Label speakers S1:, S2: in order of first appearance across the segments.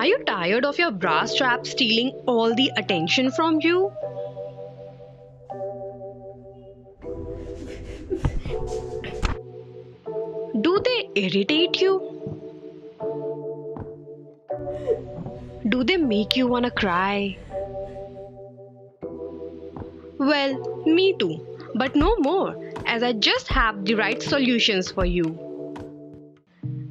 S1: Are you tired of your bra strap stealing all the attention from you? Do they irritate you? Do they make you wanna cry? Well, me too, but no more, as I just have the right solutions for you.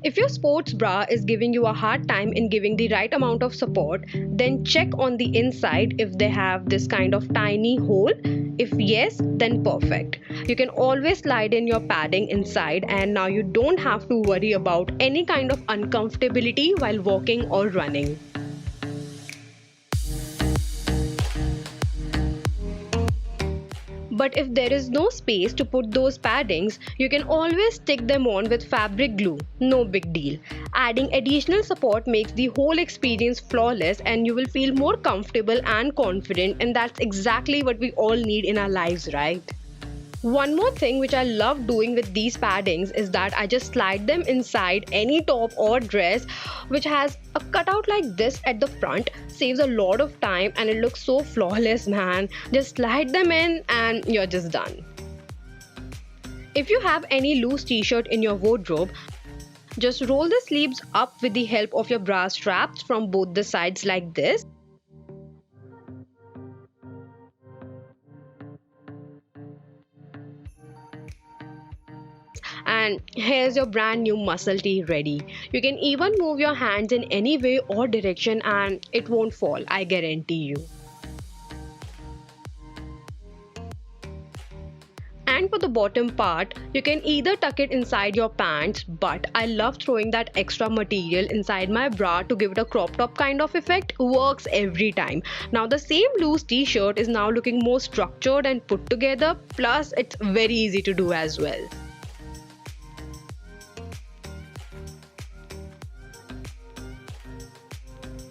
S1: If your sports bra is giving you a hard time in giving the right amount of support, then check on the inside if they have this kind of tiny hole. If yes, then perfect. You can always slide in your padding inside, and now you don't have to worry about any kind of uncomfortability while walking or running. But if there is no space to put those paddings, you can always stick them on with fabric glue. No big deal. Adding additional support makes the whole experience flawless, and you will feel more comfortable and confident, and that's exactly what we all need in our lives, right? One more thing which I love doing with these paddings is that I just slide them inside any top or dress which has a cutout like this at the front. Saves a lot of time and it looks so flawless, man. Just slide them in and you're just done. If you have any loose t-shirt in your wardrobe, just roll the sleeves up with the help of your bra straps from both the sides like this. And here's your brand new muscle tee ready. You can even move your hands in any way or direction and it won't fall, I guarantee you. And for the bottom part, you can either tuck it inside your pants, but I love throwing that extra material inside my bra to give it a crop top kind of effect. Works every time. Now the same loose t-shirt is now looking more structured and put together, plus it's very easy to do as well.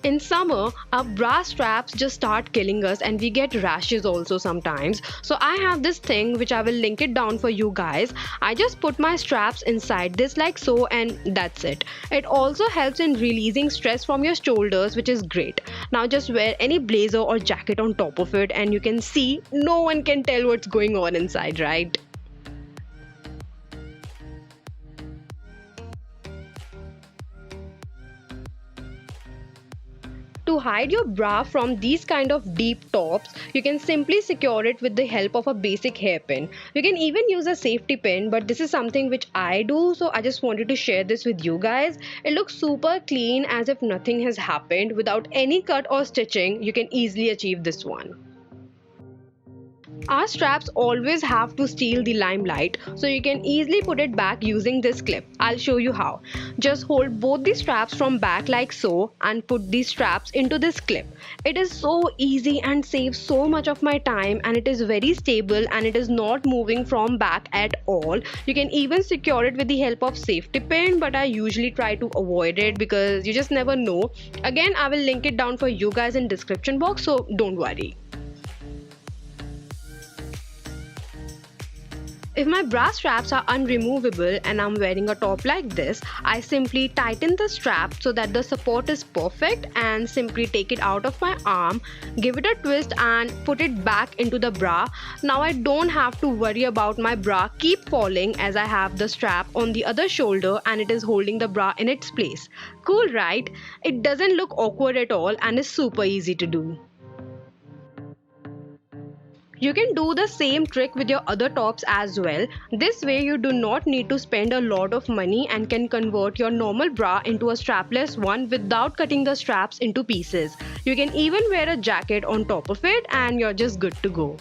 S1: In summer, our bra straps just start killing us and we get rashes also sometimes. So I have this thing which I will link it down for you guys. I just put my straps inside this like so, and that's it. It also helps in releasing stress from your shoulders, which is great. Now just wear any blazer or jacket on top of it and you can see no one can tell what's going on inside, right? To hide your bra from these kind of deep tops, you can simply secure it with the help of a basic hairpin. You can even use a safety pin, but this is something which I do, so I just wanted to share this with you guys. It looks super clean, as if nothing has happened. Without any cut or stitching, you can easily achieve this one. Our straps always have to steal the limelight, so you can easily put it back using this clip. I'll show you how. Just hold both the straps from back like so and put these straps into this clip. It is so easy and saves so much of my time, and it is very stable and it is not moving from back at all. You can even secure it with the help of safety pin, but I usually try to avoid it because you just never know. Again, I will link it down for you guys in description box, so don't worry. If my bra straps are unremovable and I'm wearing a top like this, I simply tighten the strap so that the support is perfect and simply take it out of my arm, give it a twist and put it back into the bra. Now I don't have to worry about my bra keep falling, as I have the strap on the other shoulder and it is holding the bra in its place. Cool, right? It doesn't look awkward at all and is super easy to do. You can do the same trick with your other tops as well. This way you do not need to spend a lot of money and can convert your normal bra into a strapless one without cutting the straps into pieces. You can even wear a jacket on top of it and you're just good to go.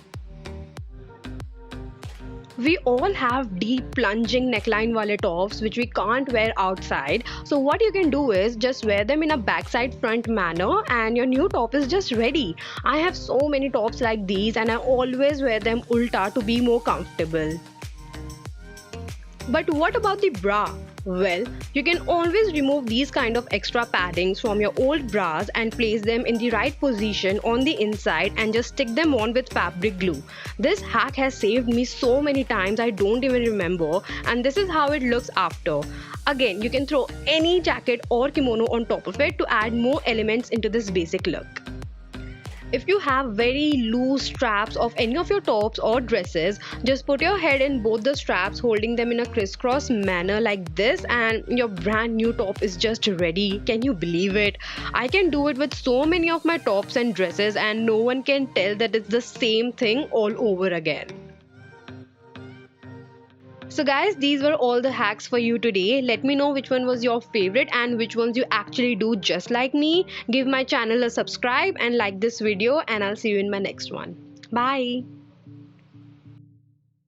S1: We all have deep plunging neckline wale tops which we can't wear outside. So what you can do is just wear them in a backside front manner and your new top is just ready. I have so many tops like these and I always wear them ulta to be more comfortable. But what about the bra? Well, you can always remove these kind of extra paddings from your old bras and place them in the right position on the inside and just stick them on with fabric glue. This hack has saved me so many times I don't even remember, and this is how it looks after. Again, you can throw any jacket or kimono on top of it to add more elements into this basic look. If you have very loose straps of any of your tops or dresses, just put your head in both the straps, holding them in a crisscross manner like this, and your brand new top is just ready. Can you believe it? I can do it with so many of my tops and dresses, and no one can tell that it's the same thing all over again. So guys, these were all the hacks for you today. Let me know which one was your favorite and which ones you actually do just like me. Give my channel a subscribe and like this video, and I'll see you in my next one. Bye.